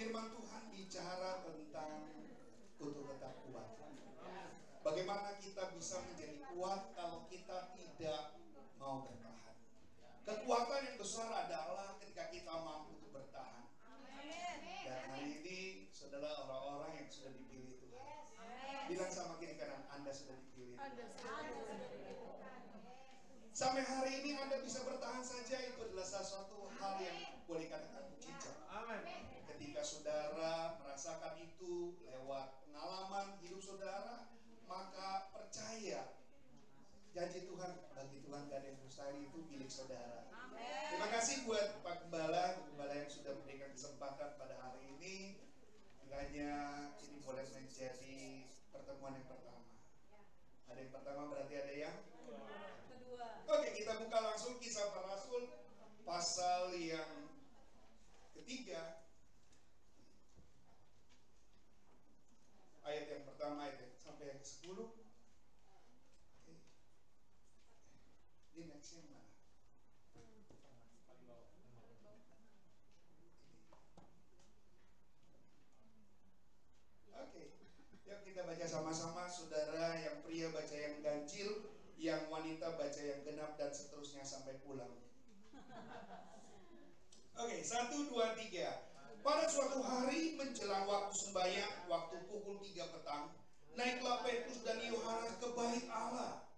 Firman Tuhan bicara tentang untuk tetap kuat. Bagaimana kita bisa menjadi kuat kalau kita tidak mau bertahan. Kekuatan yang besar adalah ketika kita mampu untuk bertahan. Dan hari ini, saudara, orang-orang yang sudah dipilih Tuhan. Bilang sama kiri kanan, Anda sudah dipilih. Sampai hari ini Anda bisa bertahan saja, itu adalah sesuatu hal yang boleh katakan mujizat. Ketika saudara merasakan itu lewat pengalaman hidup saudara, maka percaya janji Tuhan, bagi Tuhan gak ada yang mustahil, itu milik saudara. Terima kasih buat Pak Gembala yang sudah memberikan kesempatan pada hari ini. Kiranya ini boleh menjadi pertemuan yang pertama. Ada yang pertama, berarti ada yang kedua. Oke, kita buka langsung Kisah Para Rasul pasal yang ketiga. Ayat yang pertama sampai yang 10. Ini next yang mana? Oke, yuk kita baca sama-sama. Saudara yang pria baca yang ganjil, yang wanita baca yang genap, dan seterusnya sampai pulang. Oke, 1, 2, 3. Pada suatu hari menjelang waktu sembahyang, waktu pukul 3 petang, naiklah Petrus dan Yohanes ke bait Allah.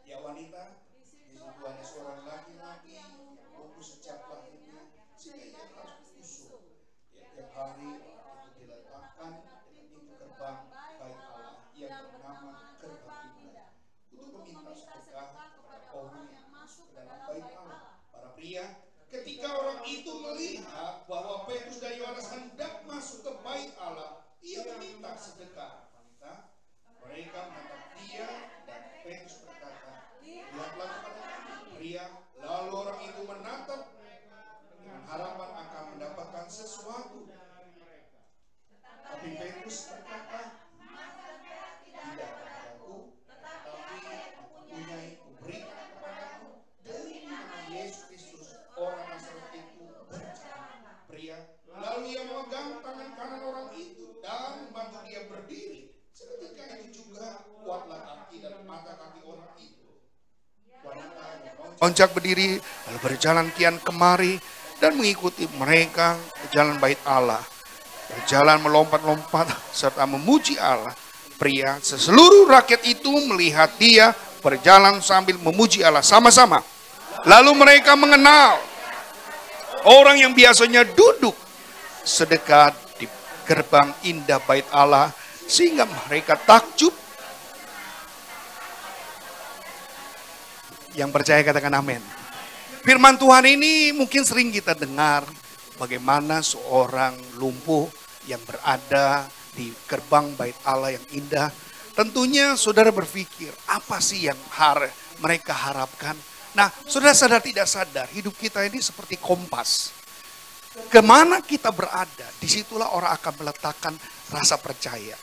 Ya wanita, di situ ada seorang laki-laki yang lumpuh sejak lahirnya, sehingga ia harus kusuk. Tiap hari itu diletakkan di pintu gerbang bait Allah yang bernama Gerbang Indah, untuk meminta sedekah kepada orang yang masuk ke dalam bait Allah. Para pria, ketika orang itu melihat bahwa Petrus dan Yohanes hendak masuk ke bait Allah, ia meminta sedekah. Mereka menatap dia, dan Petrus berkata, lihatlah kepada kami. Pria, lalu orang itu menatap dengan harapan akan mendapatkan sesuatu. Tapi Petrus berkata, tidak kepadaku, tetapi mempunyai kuberikan kepadamu dari nama Yesus Kristus, orang Nazaret itu berjalan. Pria, lalu ia memegang tangan kanan orang itu dan membantu dia berdiri. Seketika itu juga kuatlah kaki dan mata kaki orang itu. Wanita loncat berdiri, lalu berjalan kian kemari dan mengikuti mereka ke jalan bait Allah. Berjalan melompat-lompat serta memuji Allah. Pria, seluruh rakyat itu melihat dia berjalan sambil memuji Allah sama-sama. Lalu mereka mengenal orang yang biasanya duduk sedekat di gerbang indah bait Allah, sehingga mereka takjub. Yang percaya katakan amin. Firman Tuhan ini mungkin sering kita dengar, bagaimana seorang lumpuh yang berada di gerbang bait Allah yang indah. Tentunya saudara berpikir, apa sih yang mereka harapkan? Nah, saudara sadar tidak sadar, hidup kita ini seperti kompas. Kemana kita berada, disitulah orang akan meletakkan rasa percaya.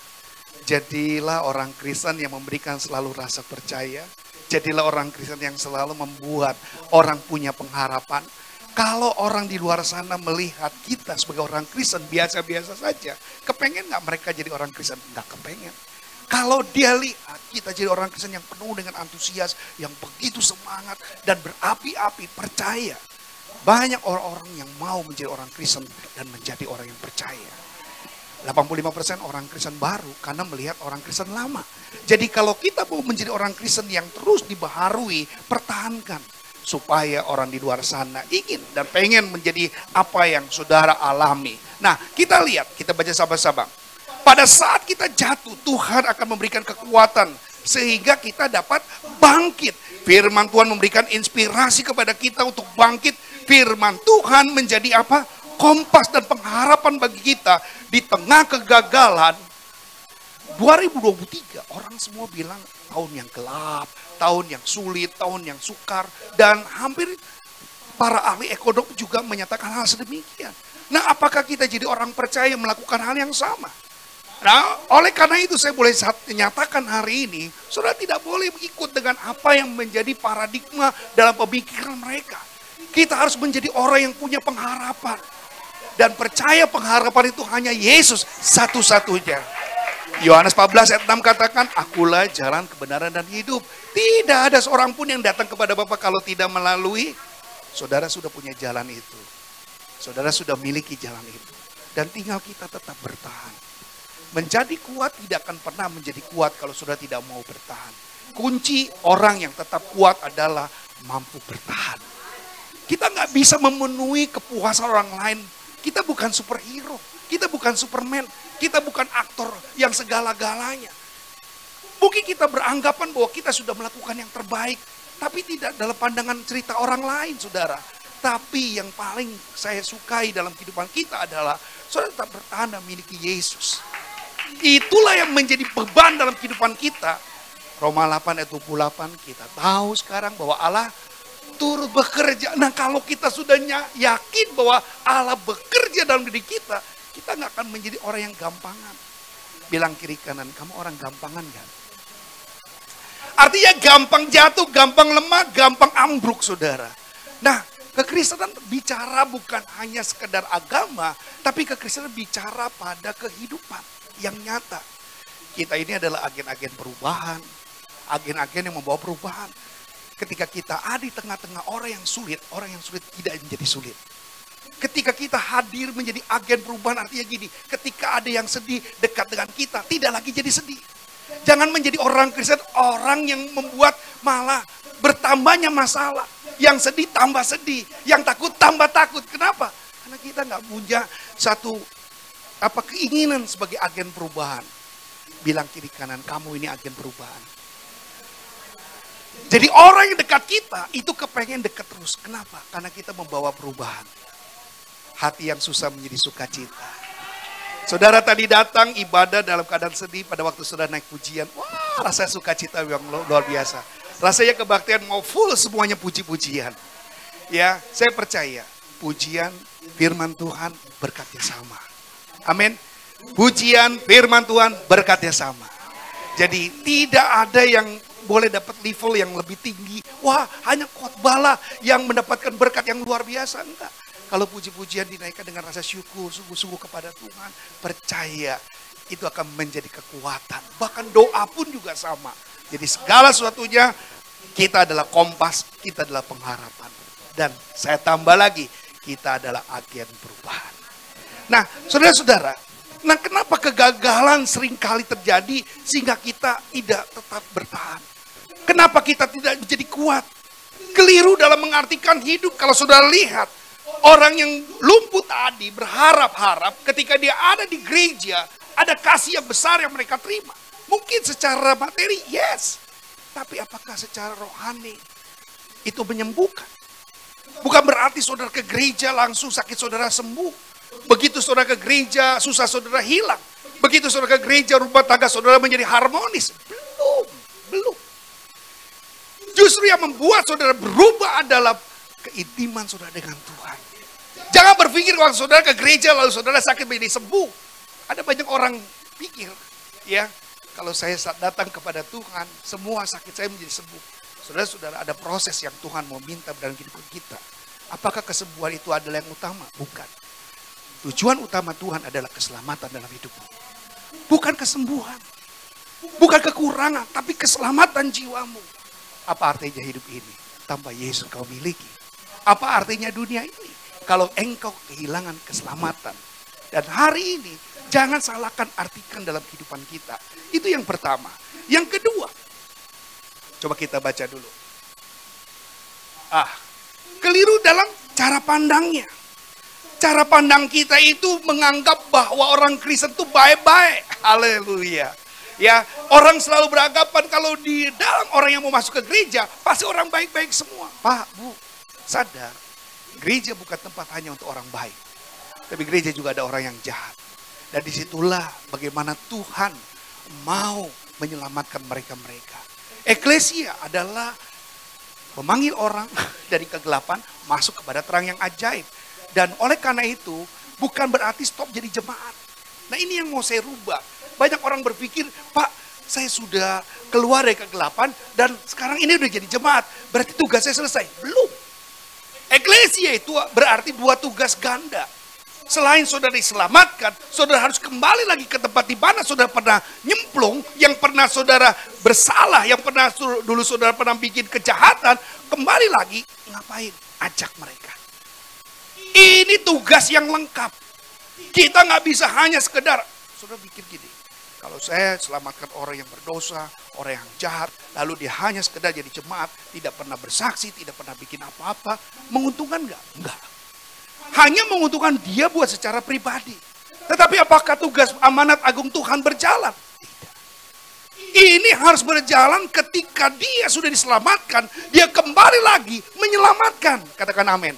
Jadilah orang Kristen yang memberikan selalu rasa percaya. Jadilah orang Kristen yang selalu membuat orang punya pengharapan. Kalau orang di luar sana melihat kita sebagai orang Kristen biasa-biasa saja, kepengen gak mereka jadi orang Kristen? Gak kepengen. Kalau dia lihat kita jadi orang Kristen yang penuh dengan antusias, yang begitu semangat dan berapi-api, percaya. Banyak orang-orang yang mau menjadi orang Kristen dan menjadi orang yang percaya. 85% orang Kristen baru karena melihat orang Kristen lama. Jadi kalau kita mau menjadi orang Kristen yang terus dibaharui, pertahankan. Supaya orang di luar sana ingin dan pengen menjadi apa yang saudara alami. Nah, kita lihat, kita baca sama-sama. Pada saat kita jatuh, Tuhan akan memberikan kekuatan sehingga kita dapat bangkit. Firman Tuhan memberikan inspirasi kepada kita untuk bangkit. Firman Tuhan menjadi apa? Kompas dan pengharapan bagi kita di tengah kegagalan. 2023 orang semua bilang tahun yang gelap, tahun yang sulit, tahun yang sukar, dan hampir para ahli ekonomi juga menyatakan hal sedemikian. Nah, apakah kita jadi orang percaya melakukan hal yang sama? Nah, oleh karena itu saya boleh menyatakan hari ini, saudara tidak boleh ikut dengan apa yang menjadi paradigma dalam pemikiran mereka. Kita harus menjadi orang yang punya pengharapan. dan percaya pengharapan itu hanya Yesus satu-satunya. Yohanes 14 ayat 6 katakan, akulah jalan kebenaran dan hidup. Tidak ada seorang pun yang datang kepada Bapa kalau tidak melalui. Saudara sudah punya jalan itu. Saudara sudah miliki jalan itu. Dan tinggal kita tetap bertahan. Menjadi kuat tidak akan pernah menjadi kuat kalau saudara tidak mau bertahan. Kunci orang yang tetap kuat adalah mampu bertahan. Kita nggak bisa memenuhi kepuasan orang lain. Kita bukan superhero. Kita bukan Superman. Kita bukan aktor yang segala-galanya. Mungkin kita beranggapan bahwa kita sudah melakukan yang terbaik. Tapi tidak dalam pandangan cerita orang lain, saudara. Tapi yang paling saya sukai dalam kehidupan kita adalah saudara tetap bertahan dan memiliki Yesus. Itulah yang menjadi beban dalam kehidupan kita. Roma 8 ayat 28 kita tahu sekarang bahwa Allah turut bekerja. Nah kalau kita sudah yakin bahwa Allah bekerja dalam diri kita, kita nggak akan menjadi orang yang gampangan. Bilang kiri kanan, kamu orang gampangan kan? Artinya gampang jatuh, gampang lemah, gampang ambruk, saudara. Nah, kekristenan bicara bukan hanya sekedar agama, tapi kekristenan bicara pada kehidupan yang nyata. Kita ini adalah agen-agen perubahan, agen-agen yang membawa perubahan. Ketika kita ada di tengah-tengah orang yang sulit tidak menjadi sulit. Ketika kita hadir menjadi agen perubahan, artinya gini, ketika ada yang sedih dekat dengan kita, tidak lagi jadi sedih. Jangan menjadi orang Kristen, orang yang membuat malah bertambahnya masalah. Yang sedih tambah sedih, yang takut tambah takut. Kenapa? Karena kita nggak punya satu keinginan sebagai agen perubahan. Bilang kiri kanan, kamu ini agen perubahan. Jadi orang yang dekat kita itu kepengen dekat terus. Kenapa? Karena kita membawa perubahan. Hati yang susah menjadi sukacita. Saudara tadi datang ibadah dalam keadaan sedih pada waktu saudara naik pujian. Wah, rasa sukacita yang luar biasa. Rasanya kebaktian mau full semuanya puji-pujian. Ya, saya percaya pujian firman Tuhan berkatnya sama. Amin. Pujian firman Tuhan berkatnya sama. Jadi tidak ada yang boleh dapat level yang lebih tinggi. Wah, hanya khotbah lah yang mendapatkan berkat yang luar biasa. Enggak. Kalau puji-pujian dinaikkan dengan rasa syukur, sungguh-sungguh kepada Tuhan, percaya itu akan menjadi kekuatan. Bahkan doa pun juga sama. Jadi segala sesuatunya kita adalah kompas, kita adalah pengharapan. Dan saya tambah lagi, kita adalah agen perubahan. Nah, saudara-saudara, nah kenapa kegagalan seringkali terjadi sehingga kita tidak tetap bertahan? Kenapa kita tidak menjadi kuat? Keliru dalam mengartikan hidup. Kalau saudara lihat, orang yang lumpuh tadi berharap-harap ketika dia ada di gereja, ada kasih yang besar yang mereka terima. Mungkin secara materi, yes. Tapi apakah secara rohani itu menyembuhkan? Bukan berarti saudara ke gereja langsung sakit saudara sembuh. Begitu saudara ke gereja, susah saudara hilang. Begitu saudara ke gereja, rumah tangga saudara menjadi harmonis. Belum. Justru yang membuat saudara berubah adalah keintiman saudara dengan Tuhan. Jangan berpikir waktu saudara ke gereja lalu saudara sakit menjadi sembuh. Ada banyak orang pikir, ya, kalau saya datang kepada Tuhan, semua sakit saya menjadi sembuh. Saudara-saudara, ada proses yang Tuhan mau minta dalam kehidupan kita. Apakah kesembuhan itu adalah yang utama? Bukan. Tujuan utama Tuhan adalah keselamatan dalam hidupmu. Bukan kesembuhan. Bukan kekurangan, tapi keselamatan jiwamu. Apa artinya hidup ini? Tanpa Yesus kau miliki. Apa artinya dunia ini? Kalau engkau kehilangan keselamatan. Dan hari ini, jangan salahkan artikan dalam kehidupan kita. Itu yang pertama. Yang kedua, coba kita baca dulu. Keliru dalam cara pandangnya. Cara pandang kita itu menganggap bahwa orang Kristen itu baik-baik. Haleluya. Ya, orang selalu beranggapan kalau di dalam orang yang mau masuk ke gereja, pasti orang baik-baik semua. Pak, Bu, sadar. Gereja bukan tempat hanya untuk orang baik. Tapi gereja juga ada orang yang jahat. Dan disitulah bagaimana Tuhan mau menyelamatkan mereka-mereka. Eklesia adalah memanggil orang dari kegelapan masuk kepada terang yang ajaib. Dan oleh karena itu, bukan berarti stop jadi jemaat. Nah ini yang mau saya rubah. Banyak orang berpikir, Pak, saya sudah keluar dari kegelapan dan sekarang ini udah jadi jemaat. Berarti tugas saya selesai. Belum. Eklesia itu berarti dua tugas ganda. Selain saudara diselamatkan, saudara harus kembali lagi ke tempat di mana saudara pernah nyemplung, yang pernah saudara bersalah, yang pernah dulu saudara pernah bikin kejahatan, kembali lagi, ngapain? Ajak mereka. Ini tugas yang lengkap. Kita nggak bisa hanya sekedar, saudara pikir gini, kalau saya selamatkan orang yang berdosa, orang yang jahat, lalu dia hanya sekedar jadi jemaat, tidak pernah bersaksi, tidak pernah bikin apa-apa, menguntungkan nggak? Enggak. Hanya menguntungkan dia buat secara pribadi. Tetapi apakah tugas amanat agung Tuhan berjalan? Tidak. Ini harus berjalan ketika dia sudah diselamatkan, dia kembali lagi menyelamatkan. Katakan amin.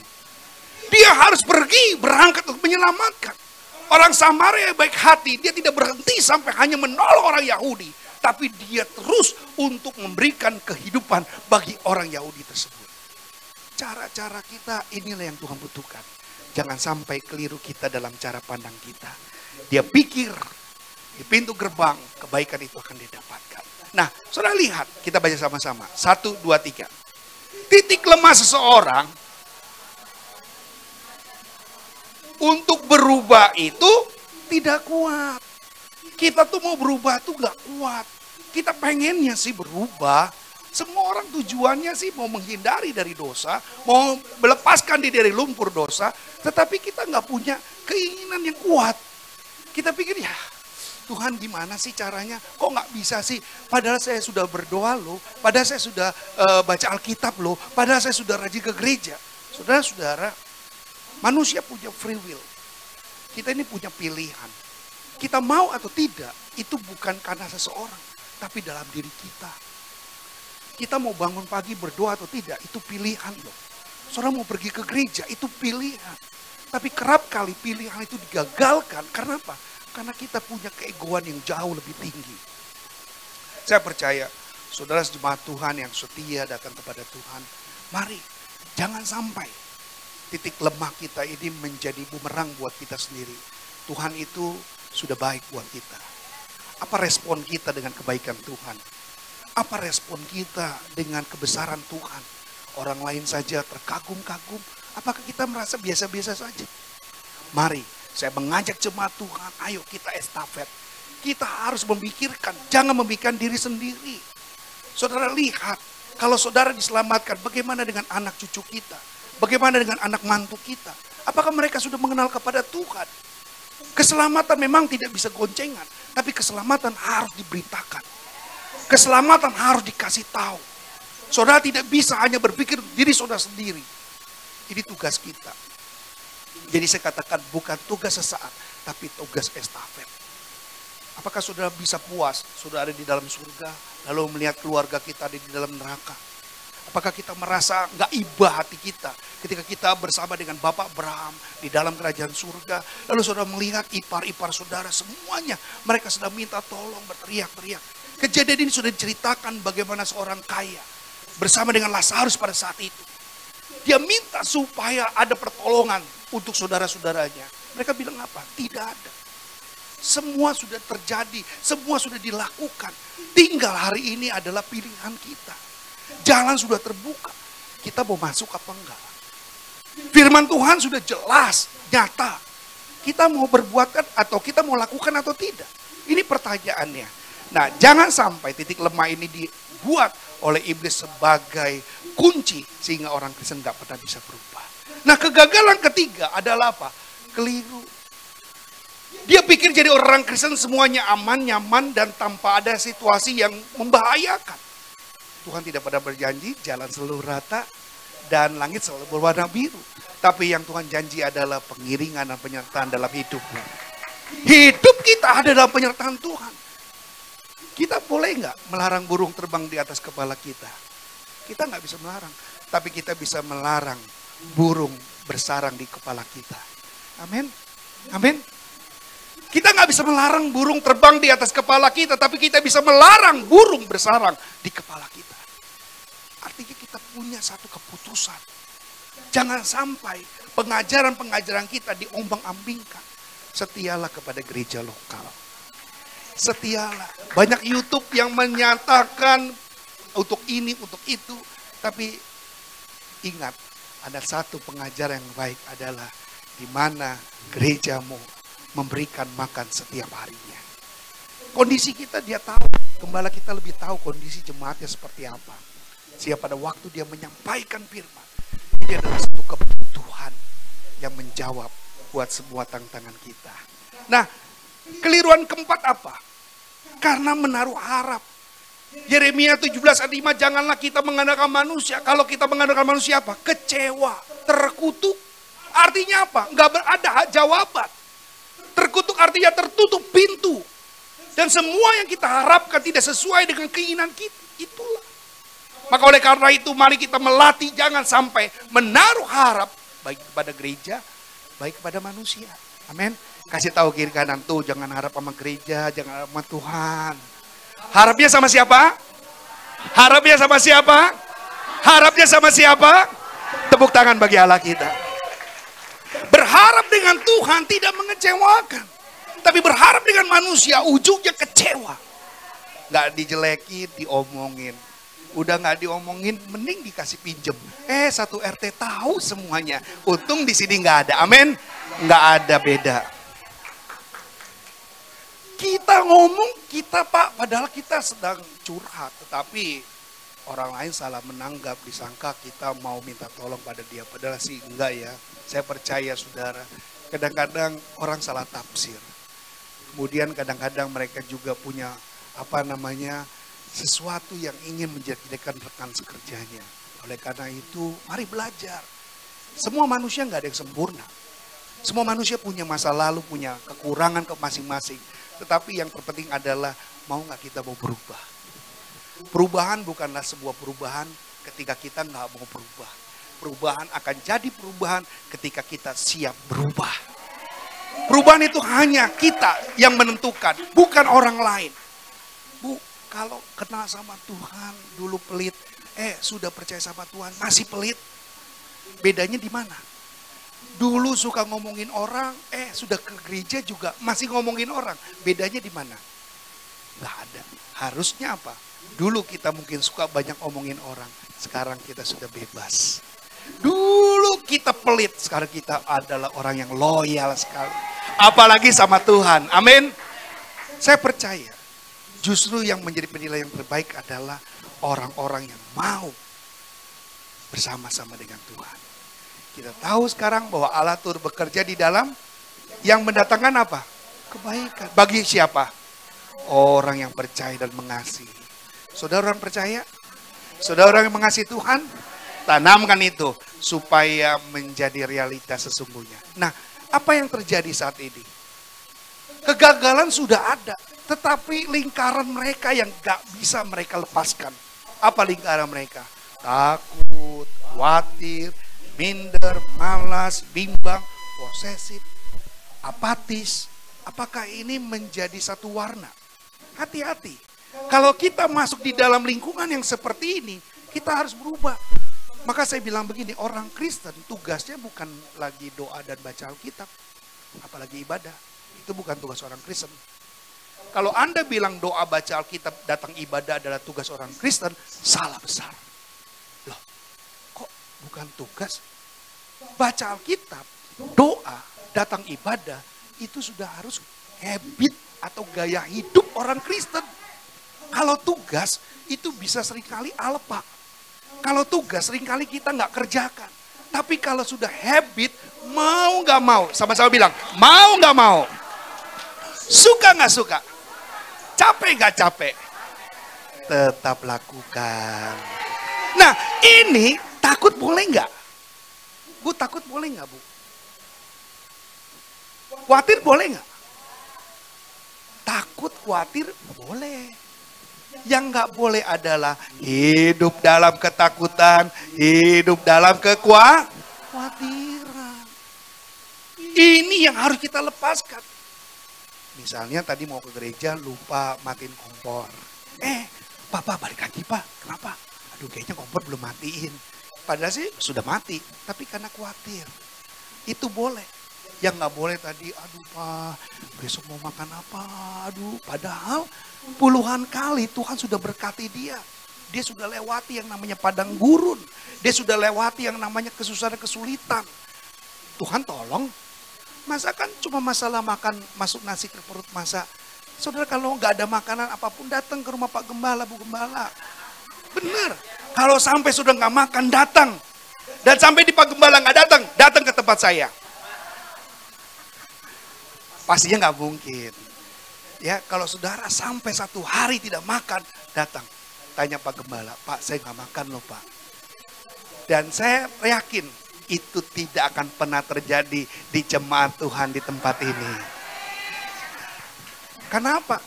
Dia harus pergi, berangkat untuk menyelamatkan. Orang Samaria baik hati, dia tidak berhenti sampai hanya menolong orang Yahudi. Tapi dia terus untuk memberikan kehidupan bagi orang Yahudi tersebut. Cara-cara kita inilah yang Tuhan butuhkan. Jangan sampai keliru kita dalam cara pandang kita. Dia pikir di pintu gerbang kebaikan itu akan didapatkan. Nah, saudara lihat, kita baca sama-sama. 1, 2, 3. Titik lemah seseorang untuk berubah itu tidak kuat. Kita tuh mau berubah tuh gak kuat. Kita pengennya sih berubah. Semua orang tujuannya sih mau menghindari dari dosa, mau melepaskan diri dari lumpur dosa, tetapi kita nggak punya keinginan yang kuat. Kita pikir ya Tuhan gimana sih caranya? Kok nggak bisa sih? Padahal saya sudah berdoa loh, padahal saya sudah baca Alkitab loh, padahal saya sudah rajin ke gereja. Saudara-saudara, manusia punya free will. Kita ini punya pilihan. Kita mau atau tidak, itu bukan karena seseorang, tapi dalam diri kita. Kita mau bangun pagi berdoa atau tidak, itu pilihan loh. Saudara mau pergi ke gereja, itu pilihan. Tapi kerap kali pilihan itu digagalkan. Karena apa? Karena kita punya keegoan yang jauh lebih tinggi. Saya percaya, saudara jemaat Tuhan yang setia datang kepada Tuhan. Mari, jangan sampai titik lemah kita ini menjadi bumerang buat kita sendiri. Tuhan itu sudah baik buat kita. Apa respon kita dengan kebaikan Tuhan? Apa respon kita dengan kebesaran Tuhan? Orang lain saja terkagum-kagum. Apakah kita merasa biasa-biasa saja? Mari, saya mengajak jemaat Tuhan, ayo kita estafet. Kita harus memikirkan, jangan memikirkan diri sendiri. Saudara lihat, kalau saudara diselamatkan, bagaimana dengan anak cucu kita? Bagaimana dengan anak mantu kita? Apakah mereka sudah mengenal kepada Tuhan? Keselamatan memang tidak bisa goncengan, tapi keselamatan harus diberitakan. Keselamatan harus dikasih tahu. Saudara tidak bisa hanya berpikir diri saudara sendiri. Ini tugas kita. Jadi saya katakan bukan tugas sesaat, tapi tugas estafet. Apakah saudara bisa puas, saudara ada di dalam surga, lalu melihat keluarga kita ada di dalam neraka? Apakah kita merasa gak iba hati kita ketika kita bersama dengan Bapak Abraham di dalam kerajaan surga? Lalu saudara melihat ipar-ipar saudara semuanya, mereka sedang minta tolong, berteriak-teriak. Kejadian ini sudah diceritakan bagaimana seorang kaya bersama dengan Lazarus pada saat itu. Dia minta supaya ada pertolongan untuk saudara-saudaranya. Mereka bilang apa? Tidak ada. Semua sudah terjadi, semua sudah dilakukan. Tinggal hari ini adalah pilihan kita. Jalan sudah terbuka. Kita mau masuk apa enggak? Firman Tuhan sudah jelas, nyata. Kita mau berbuat kan atau kita mau lakukan atau tidak? Ini pertanyaannya. Nah, jangan sampai titik lemah ini dibuat oleh iblis sebagai kunci sehingga orang Kristen tidak pernah bisa berubah. Nah, kegagalan ketiga adalah apa? Keliru. Dia pikir jadi orang Kristen semuanya aman, nyaman, dan tanpa ada situasi yang membahayakan. Tuhan tidak pernah berjanji jalan selalu rata dan langit selalu berwarna biru. Tapi yang Tuhan janji adalah pengiringan dan penyertaan dalam hidupmu. Hidup kita ada dalam penyertaan Tuhan. Kita boleh nggak melarang burung terbang di atas kepala kita? Kita nggak bisa melarang. Tapi kita bisa melarang burung bersarang di kepala kita. Amin. Amin. Kita nggak bisa melarang burung terbang di atas kepala kita. Tapi kita bisa melarang burung bersarang di kepala kita. Artinya kita punya satu keputusan. Jangan sampai pengajaran-pengajaran kita diombang-ambingkan. Setialah kepada gereja lokal. Setialah. Banyak YouTube yang menyatakan untuk ini, untuk itu. Tapi ingat, ada satu pengajaran yang baik adalah di mana gerejamu memberikan makan setiap harinya. Kondisi kita dia tahu, gembala kita lebih tahu kondisi jemaatnya seperti apa. Sehingga pada waktu dia menyampaikan firman, ini adalah satu kebutuhan yang menjawab buat semua tantangan kita. Nah, keliruan keempat apa? Karena menaruh harap. Yeremia 17 ayat 5, janganlah kita mengandalkan manusia. Kalau kita mengandalkan manusia apa? Kecewa, terkutuk. Artinya apa? Nggak ada jawaban. Terkutuk artinya tertutup pintu. Dan semua yang kita harapkan tidak sesuai dengan keinginan kita. Itulah. Maka oleh karena itu mari kita melatih jangan sampai menaruh harap. Baik kepada gereja, baik kepada manusia. Amin. Kasih tahu kiri kanan tuh, jangan harap sama gereja, jangan harap sama Tuhan. Harapnya sama siapa? Harapnya sama siapa? Harapnya sama siapa? Tepuk tangan bagi Allah kita. Berharap dengan Tuhan tidak mengecewakan. Tapi berharap dengan manusia ujungnya kecewa. Gak dijelekin, diomongin. Udah gak diomongin, mending dikasih pinjem. Satu RT tahu semuanya. Untung di sini gak ada. Amin. Gak ada beda. Kita ngomong, kita Pak, padahal kita sedang curhat. Tetapi orang lain salah menanggap, disangka kita mau minta tolong pada dia. Padahal sih enggak ya. Saya percaya saudara, kadang-kadang orang salah tafsir. Kemudian kadang-kadang mereka juga punya sesuatu yang ingin menjadikan rekan sekerjanya. Oleh karena itu, mari belajar. Semua manusia nggak ada yang sempurna. Semua manusia punya masa lalu, punya kekurangan ke masing-masing. Tetapi yang terpenting adalah mau nggak kita mau berubah. Perubahan bukanlah sebuah perubahan ketika kita nggak mau berubah. Perubahan akan jadi perubahan ketika kita siap berubah. Perubahan itu hanya kita yang menentukan, bukan orang lain. Bu, kalau kenal sama Tuhan dulu pelit, sudah percaya sama Tuhan masih pelit. Bedanya di mana? Dulu suka ngomongin orang, sudah ke gereja juga masih ngomongin orang. Bedanya di mana? Nggak ada. Harusnya apa? Dulu kita mungkin suka banyak ngomongin orang, sekarang kita sudah bebas. Dulu kita pelit, sekarang kita adalah orang yang loyal sekali. Apalagi sama Tuhan, amin. Saya percaya, justru yang menjadi penilai yang terbaik adalah orang-orang yang mau bersama-sama dengan Tuhan. Kita tahu sekarang bahwa Allah turut bekerja di dalam yang mendatangkan apa? Kebaikan. Bagi siapa? Orang yang percaya dan mengasihi. Saudara orang percaya? Saudara orang yang mengasihi Tuhan? Tanamkan itu supaya menjadi realitas sesungguhnya. Nah, apa yang terjadi saat ini? Kegagalan sudah ada, tetapi lingkaran mereka yang gak bisa mereka lepaskan. Apa lingkaran mereka? Takut, khawatir, minder, malas, bimbang, posesif, apatis. Apakah ini menjadi satu warna? Hati-hati. Kalau kita masuk di dalam lingkungan yang seperti ini, kita harus berubah. Maka saya bilang begini, orang Kristen tugasnya bukan lagi doa dan baca Alkitab, apalagi ibadah. Itu bukan tugas orang Kristen. Kalau Anda bilang doa baca Alkitab datang ibadah adalah tugas orang Kristen, salah besar. Loh, kok bukan tugas? Baca Alkitab, doa, datang ibadah, itu sudah harus habit atau gaya hidup orang Kristen. Kalau tugas, itu bisa seringkali alpa. Kalau tugas seringkali kita nggak kerjakan. Tapi kalau sudah habit, mau nggak mau. Sama-sama bilang, mau nggak mau. Suka nggak suka. Capek nggak capek. Tetap lakukan. Nah ini takut boleh nggak? Bu takut boleh nggak Bu? Khawatir boleh nggak? Takut khawatir boleh. Yang nggak boleh adalah hidup dalam ketakutan, hidup dalam kekhawatiran. Ini yang harus kita lepaskan. Misalnya tadi mau ke gereja lupa matiin kompor. Papa balik lagi Pak, kenapa? Aduh kayaknya kompor belum matiin. Padahal sih sudah mati, tapi karena khawatir. Itu boleh. Yang nggak boleh tadi, aduh Pak, besok mau makan apa? Aduh, padahal puluhan kali Tuhan sudah berkati dia. Dia sudah lewati yang namanya padang gurun. Dia sudah lewati yang namanya kesusahan kesulitan. Tuhan tolong, Masa kan cuma masalah makan, masuk nasi ke perut masa. Saudara kalau nggak ada makanan apapun datang ke rumah Pak Gembala, Bu Gembala. Bener. Kalau sampai sudah nggak makan datang. Dan sampai di Pak Gembala nggak datang, datang ke tempat saya. Pastinya nggak mungkin. Ya, kalau saudara sampai 1 hari tidak makan, datang. Tanya Pak Gembala, Pak saya nggak makan loh Pak. Dan saya yakin itu tidak akan pernah terjadi di jemaat Tuhan di tempat ini. Kenapa?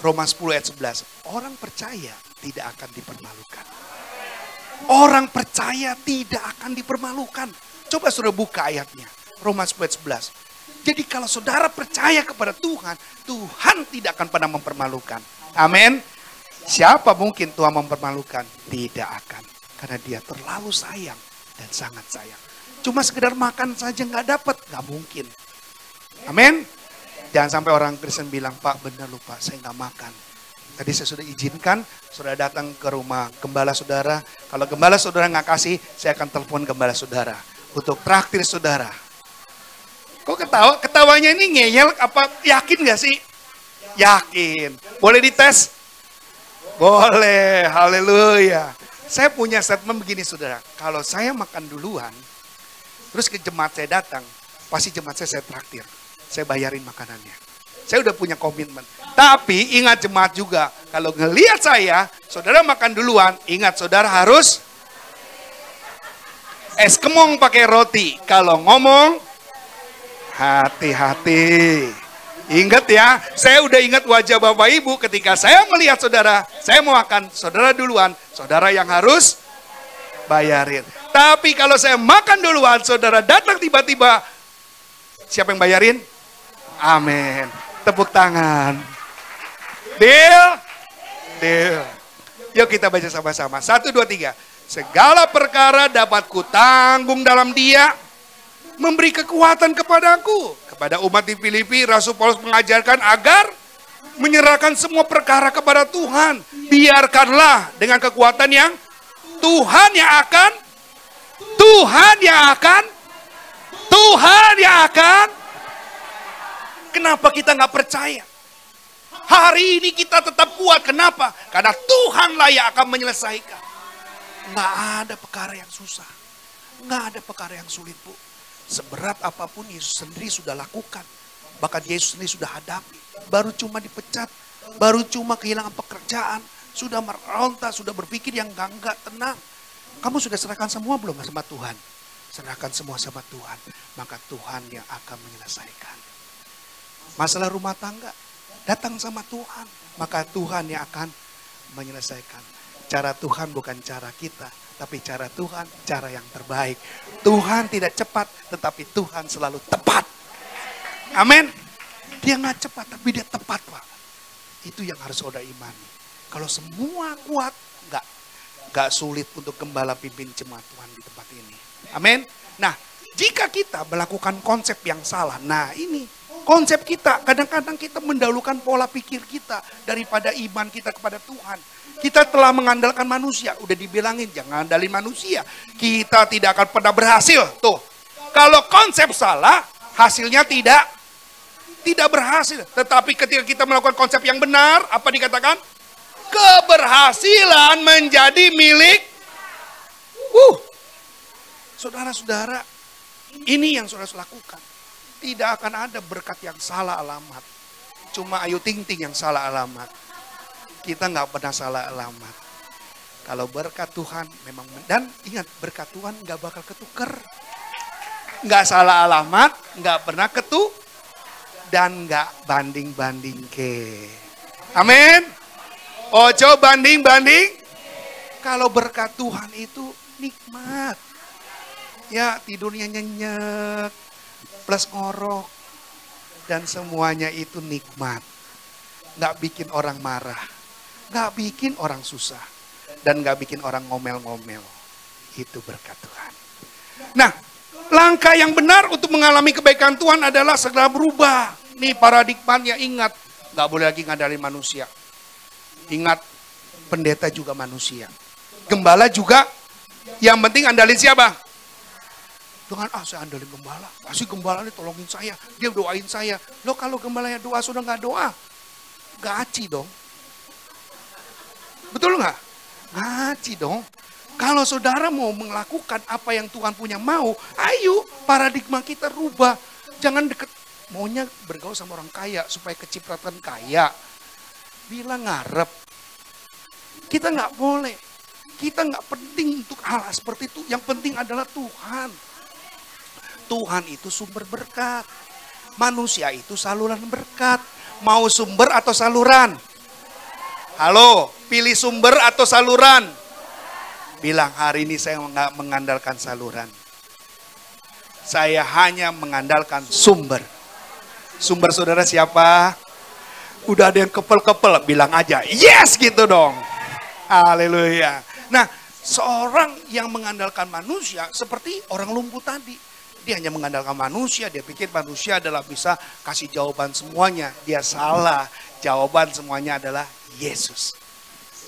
Roma 10 ayat 11. Orang percaya tidak akan dipermalukan. Orang percaya tidak akan dipermalukan. Coba saudara buka ayatnya. Roma 10 ayat 11. Jadi kalau saudara percaya kepada Tuhan, Tuhan tidak akan pernah mempermalukan. Amin. Siapa mungkin Tuhan mempermalukan? Tidak akan. Karena dia terlalu sayang dan sangat sayang. Cuma sekedar makan saja nggak dapat, nggak mungkin. Amin. Jangan sampai orang Kristen bilang, Pak benar lupa saya nggak makan. Tadi saya sudah izinkan, sudah datang ke rumah gembala saudara. Kalau gembala saudara nggak kasih, saya akan telepon gembala saudara untuk traktir saudara. Kok ketawa? Ketawanya ini ngeyel apa? Yakin gak sih? Yakin. Boleh dites? Boleh. Haleluya. Saya punya statement begini saudara. Kalau saya makan duluan, terus ke jemaat saya datang, pasti jemaat saya traktir. Saya bayarin makanannya. Saya udah punya komitmen. Tapi ingat jemaat juga, kalau ngelihat saya, saudara makan duluan, ingat saudara harus es kemong pakai roti. Kalau ngomong, hati-hati. Ingat ya, saya udah ingat wajah Bapak Ibu ketika saya melihat saudara, saya mau makan, saudara duluan, saudara yang harus bayarin. Tapi kalau saya makan duluan, saudara datang tiba-tiba, siapa yang bayarin? Amin. Tepuk tangan. Deal? Deal. Yuk kita baca sama-sama. 1, 2, 3. Segala perkara dapat kutanggung dalam Dia, memberi kekuatan kepadaku. Kepada umat di Filipi, Rasul Paulus mengajarkan agar menyerahkan semua perkara kepada Tuhan. Biarkanlah dengan kekuatan yang Tuhan yang akan Kenapa kita nggak percaya? Hari ini kita tetap kuat. Kenapa? Karena Tuhanlah yang akan menyelesaikan. Nggak ada perkara yang susah. Nggak ada perkara yang sulit, Bu. Seberat apapun Yesus sendiri sudah lakukan. Bahkan Yesus sendiri sudah hadapi. Baru cuma dipecat. Baru cuma kehilangan pekerjaan. Sudah meronta, sudah berpikir yang enggak tenang. Kamu sudah serahkan semua belum sama Tuhan? Serahkan semua sama Tuhan. Maka Tuhan yang akan menyelesaikan. Masalah rumah tangga, datang sama Tuhan. Maka Tuhan yang akan menyelesaikan. Cara Tuhan bukan cara kita. Tapi cara Tuhan, cara yang terbaik. Tuhan tidak cepat, tetapi Tuhan selalu tepat. Amin. Dia nggak cepat, tapi dia tepat, Pak. Itu yang harus saudara imani. Kalau semua kuat, nggak sulit untuk gembala pimpin jemaat Tuhan di tempat ini. Amin. Nah, jika kita melakukan konsep yang salah, nah ini konsep kita. Kadang-kadang kita mendahulukan pola pikir kita daripada iman kita kepada Tuhan. Kita telah mengandalkan manusia. Udah dibilangin jangan andalin manusia. Kita tidak akan pernah berhasil. Tuh. Kalau konsep salah, hasilnya tidak berhasil. Tetapi ketika kita melakukan konsep yang benar, apa dikatakan? Keberhasilan menjadi milik. Saudara-saudara, ini yang saudara lakukan. Tidak akan ada berkat yang salah alamat. Cuma Ayu Ting Ting yang salah alamat. Kita nggak pernah salah alamat. Kalau berkat Tuhan memang, dan ingat berkat Tuhan nggak bakal ketuker. Nggak salah alamat, nggak pernah dan nggak banding-banding ke. Amin. Ojo banding-banding. Kalau berkat Tuhan itu nikmat. Ya tidurnya nyenyak, plus ngorok. Dan semuanya itu nikmat. Nggak bikin orang marah. Nggak bikin orang susah. Dan nggak bikin orang ngomel-ngomel. Itu berkat Tuhan. Nah, langkah yang benar untuk mengalami kebaikan Tuhan adalah segera berubah. Nih paradigmanya ingat. Nggak boleh lagi ngandalin manusia. Ingat, pendeta juga manusia. Gembala juga. Yang penting andalin siapa? Dengan saya andalin gembala. Pasti gembala ini tolongin saya. Dia doain saya. Loh kalau gembalanya doa sudah nggak doa. Gaci dong. Betul nggak? Gaci dong. Kalau saudara mau melakukan apa yang Tuhan punya mau, ayo paradigma kita rubah. Jangan deket, maunya bergaul sama orang kaya supaya kecipratan kaya. Bilang ngarep. Kita nggak boleh. Kita nggak penting untuk hal seperti itu. Yang penting adalah Tuhan. Tuhan itu sumber berkat. Manusia itu saluran berkat. Mau sumber atau saluran? Halo, pilih sumber atau saluran? Bilang hari ini saya nggak mengandalkan saluran. Saya hanya mengandalkan sumber. Sumber saudara siapa? Udah ada yang kepel-kepel, bilang aja yes gitu dong. Haleluya. Nah, seorang yang mengandalkan manusia seperti orang lumpuh tadi. Dia hanya mengandalkan manusia, dia pikir manusia adalah bisa kasih jawaban semuanya. Dia salah, jawaban semuanya adalah Yesus.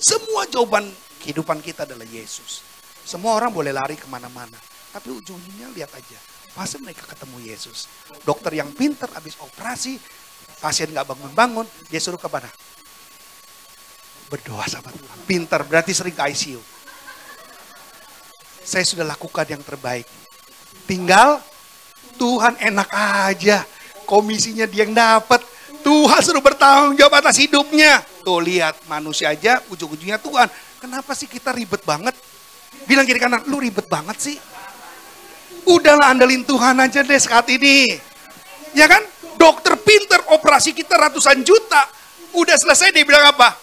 Semua jawaban kehidupan kita adalah Yesus. Semua orang boleh lari kemana-mana. Tapi ujungnya lihat aja, pasti mereka ketemu Yesus. Dokter yang pintar habis operasi, pasien gak bangun-bangun, dia suruh ke mana? Berdoa sama Tuhan. Pintar berarti sering ke ICU. Saya sudah lakukan yang terbaik. Tinggal Tuhan enak aja. Komisinya dia yang dapat. Tuhan suruh bertanggung jawab atas hidupnya. Tuh lihat manusia aja ujung-ujungnya Tuhan. Kenapa sih kita ribet banget? Bilang kiri kanan, lu ribet banget sih. Udahlah andalin Tuhan aja deh saat ini. Ya kan? Dokter pinter operasi kita ratusan juta. Udah selesai dia bilang apa?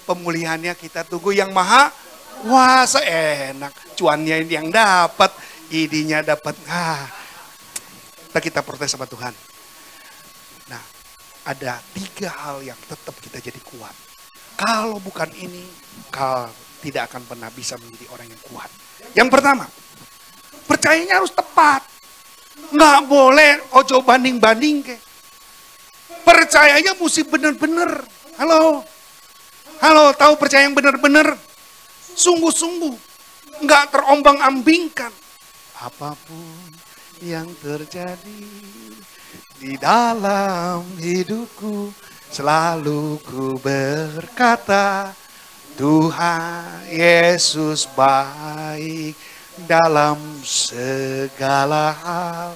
Pemulihannya kita tunggu yang maha kuasa. Enak. Cuannya yang dapat. Idinya dapat. Kita protes sama Tuhan. Nah, ada 3 hal yang tetap kita jadi kuat. Kalau bukan ini, kau tidak akan pernah bisa menjadi orang yang kuat. Yang pertama, percayanya harus tepat. Nggak boleh ojo banding-banding ke. Percayanya mesti benar-benar. Halo, tahu percaya yang benar-benar? Sungguh-sungguh. Nggak terombang-ambingkan. Apapun yang terjadi di dalam hidupku, selalu ku berkata, Tuhan Yesus baik dalam segala hal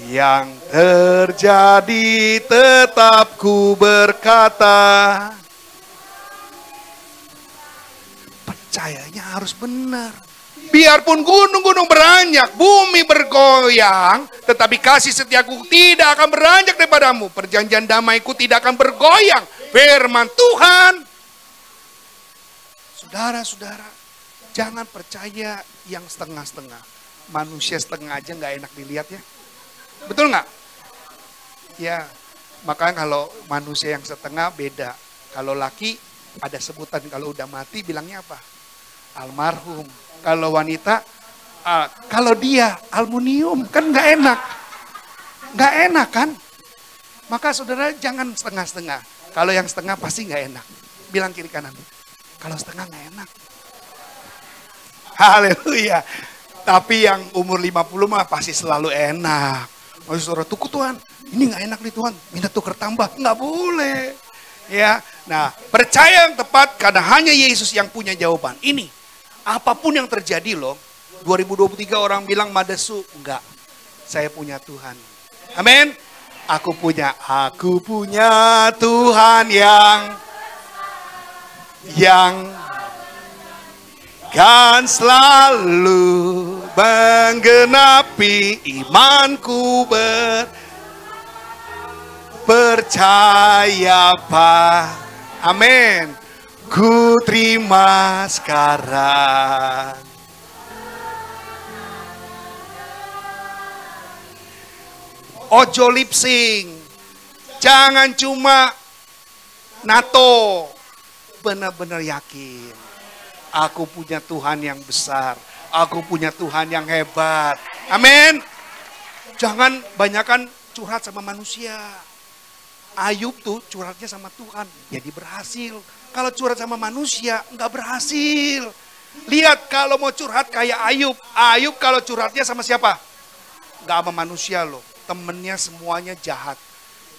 yang terjadi, tetap ku berkata. Percayanya harus benar. Biarpun gunung-gunung beranjak, bumi bergoyang, tetapi kasih setiaku tidak akan beranjak daripadamu. Perjanjian damaiku tidak akan bergoyang. Firman Tuhan. Saudara-saudara, jangan percaya yang setengah-setengah. Manusia setengah aja nggak enak dilihat ya. Betul nggak? Ya, makanya kalau manusia yang setengah beda. Kalau laki ada sebutan kalau udah mati bilangnya apa? Almarhum. Kalau wanita, kalau dia aluminium kan nggak enak. Nggak enak kan? Maka saudara jangan setengah-setengah. Kalau yang setengah pasti nggak enak. Bilang kiri kanan. Kalau setengah nggak enak. Haleluya. Tapi yang umur 50 mah pasti selalu enak. Oh saudara, tuku Tuhan. Ini nggak enak nih Tuhan. Minta tuker tambah. Nggak boleh. Ya, nah percaya yang tepat karena hanya Yesus yang punya jawaban. Ini. Apapun yang terjadi loh, 2023 orang bilang Madesu, enggak. Saya punya Tuhan. Amin. Aku punya Tuhan yang kan selalu menggenapi imanku percaya Pak. Amin. Ku terima sekarang. Ojo lip sync. Jangan cuma nato. Benar-benar yakin. Aku punya Tuhan yang besar. Aku punya Tuhan yang hebat. Amin. Jangan banyakkan curhat sama manusia. Ayub tuh curhatnya sama Tuhan. Jadi berhasil. Kalau curhat sama manusia, enggak berhasil. Lihat kalau mau curhat kayak Ayub. Ayub kalau curhatnya sama siapa? Gak sama manusia loh. Temennya semuanya jahat.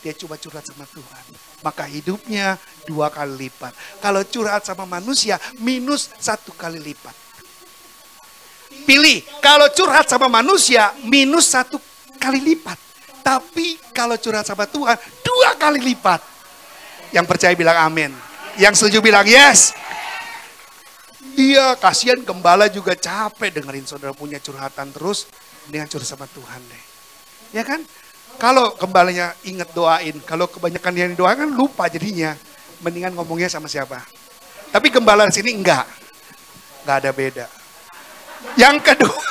Dia cuma curhat sama Tuhan. Maka hidupnya 2 kali lipat. Kalau curhat sama manusia, minus 1 kali lipat. Pilih, kalau curhat sama manusia, minus 1 kali lipat. Tapi kalau curhat sama Tuhan, 2 kali lipat. Yang percaya bilang amin. Yang setuju bilang yes. Iya, kasihan gembala juga capek dengerin saudara punya curhatan terus. Dengan curhat sama Tuhan deh. Ya kan? Kalau gembalanya inget doain. Kalau kebanyakan yang didoakan lupa jadinya. Mendingan ngomongnya sama siapa. Tapi gembala di sini enggak. Enggak ada beda. Yang kedua.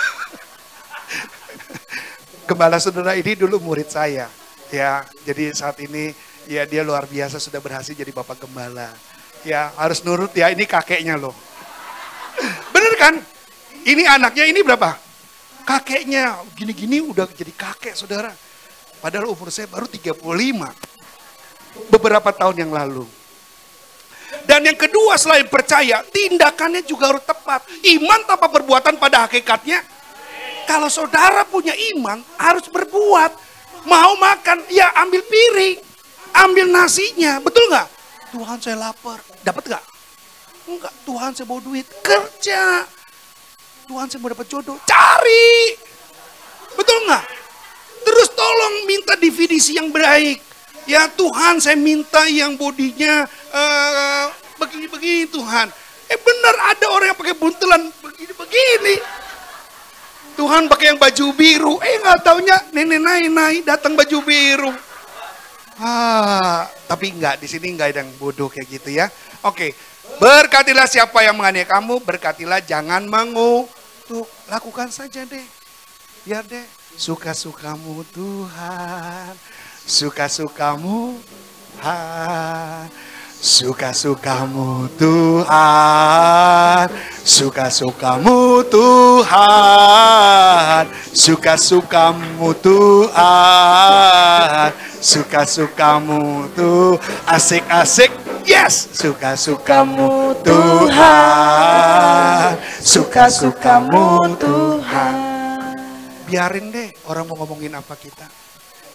Gembala saudara ini dulu murid saya. Ya, jadi saat ini ya dia luar biasa sudah berhasil jadi bapak gembala. Ya, harus nurut ya, ini kakeknya loh. Bener kan? Ini anaknya ini berapa? Kakeknya gini-gini udah jadi kakek saudara. Padahal umur saya baru 35. Beberapa tahun yang lalu. Dan yang kedua selain percaya, tindakannya juga harus tepat. Iman tanpa perbuatan pada hakikatnya. Kalau saudara punya iman harus berbuat. Mau makan, ya ambil piring. Ambil nasinya, betul nggak? Tuhan saya lapar, dapat nggak? Enggak, Tuhan saya mau duit, kerja. Tuhan saya mau dapat jodoh, cari. Betul nggak? Terus tolong minta definisi yang baik. Ya Tuhan saya minta yang bodinya begini-begini Tuhan. Benar ada orang yang pakai buntelan begini-begini. Tuhan pakai yang baju biru. Nggak taunya nenek naik datang baju biru. Tapi enggak, di sini enggak ada yang bodoh kayak gitu ya. Oke. Berkatilah siapa yang menganiaya kamu, berkatilah jangan mengutuk. Lakukan saja deh. Biar deh. Suka-sukamu Tuhan. Suka-sukamu Tuhan. Suka-sukamu Tuhan. Suka-sukamu Tuhan. Suka-sukamu Tuhan. Suka-sukamu tuh asik-asik. Yes, suka-sukamu Tuhan. Suka-sukamu Tuhan. Biarin deh orang mau ngomongin apa kita.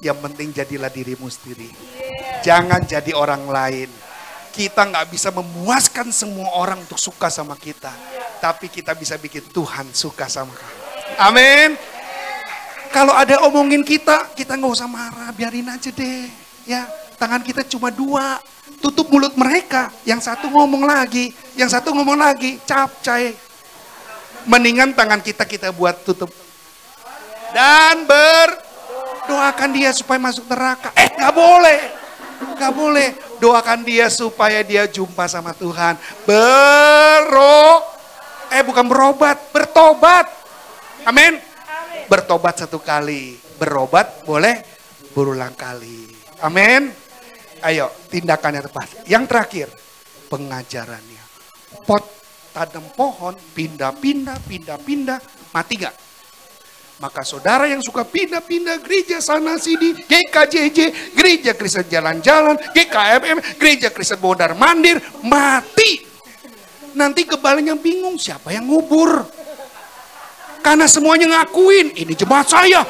Yang penting jadilah dirimu sendiri. Jangan jadi orang lain. Kita nggak bisa memuaskan semua orang untuk suka sama kita. Tapi kita bisa bikin Tuhan suka sama kamu. Amin. Kalau ada omongin kita nggak usah marah, biarin aja deh. Ya, tangan kita cuma 2. Tutup mulut mereka. Yang satu ngomong lagi, capcay. Mendingan tangan kita buat tutup. Dan berdoakan dia supaya masuk neraka. Nggak boleh. Doakan dia supaya dia jumpa sama Tuhan. Bukan berobat, bertobat. Amin. Bertobat 1 kali, berobat boleh berulang kali. Amin. Ayo, tindakannya tepat. Yang terakhir, pengajarannya. Pot tanam pohon, pindah-pindah, mati gak? Maka saudara yang suka pindah-pindah gereja sana sini, GKJJ, gereja Kristen jalan-jalan, GKMM, gereja Kristen Mondar Mandir, mati. Nanti gebalanya bingung siapa yang ngubur. Karena semuanya ngakuin, ini jemaat saya.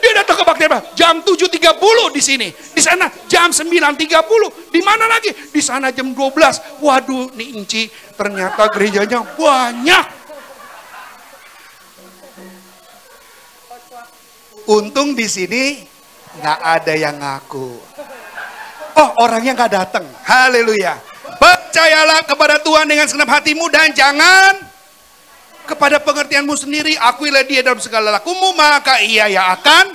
Dia datang ke Baktiara jam 7.30 di sini. Di sana jam 9.30. Di mana lagi? Di sana jam 12. Waduh, nih Inci, ternyata gerejanya banyak. Untung di sini nggak ada yang ngaku. Oh, orangnya nggak datang. Haleluya. Percayalah kepada Tuhan dengan segenap hatimu dan jangan kepada pengertianmu sendiri, akuilah dia dalam segala lakumu, maka ia yang akan.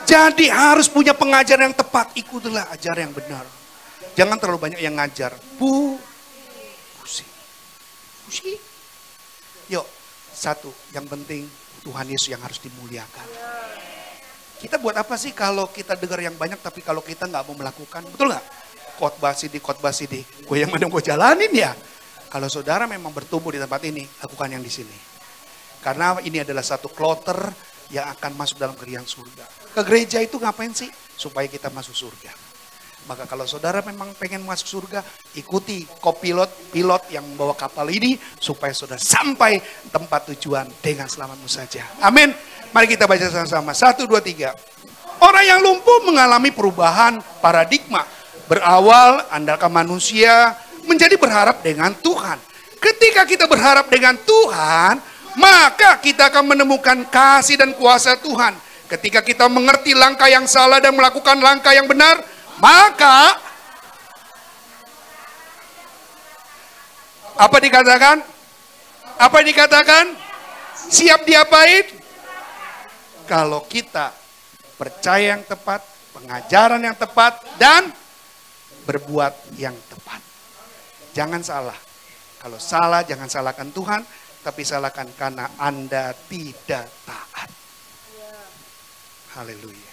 Jadi harus punya pengajaran yang tepat, ikutilah ajaran yang benar. Jangan terlalu banyak yang ngajar. Pusing. Yuk, satu, yang penting Tuhan Yesus yang harus dimuliakan. Kita buat apa sih kalau kita dengar yang banyak, tapi kalau kita nggak mau melakukan, betul nggak? Khotbah sini, gue yang mana gue jalanin ya. Kalau saudara memang bertumbuh di tempat ini, lakukan yang di sini. Karena ini adalah satu kloter yang akan masuk dalam kerjaan surga. Ke gereja itu ngapain sih? Supaya kita masuk surga. Maka kalau saudara memang pengen masuk surga, ikuti pilot yang membawa kapal ini supaya saudara sampai tempat tujuan dengan selamatmu saja. Amin. Mari kita baca sama-sama. 1, 2, 3. Orang yang lumpuh mengalami perubahan paradigma. Berawal andalkan manusia menjadi berharap dengan Tuhan. Ketika kita berharap dengan Tuhan, maka kita akan menemukan kasih dan kuasa Tuhan. Ketika kita mengerti langkah yang salah dan melakukan langkah yang benar, maka apa dikatakan? Apa dikatakan? Siap diapain? Kalau kita percaya yang tepat, pengajaran yang tepat, dan berbuat yang tepat. Jangan salah. Kalau salah, jangan salahkan Tuhan, tapi salahkan karena Anda tidak taat. Haleluya.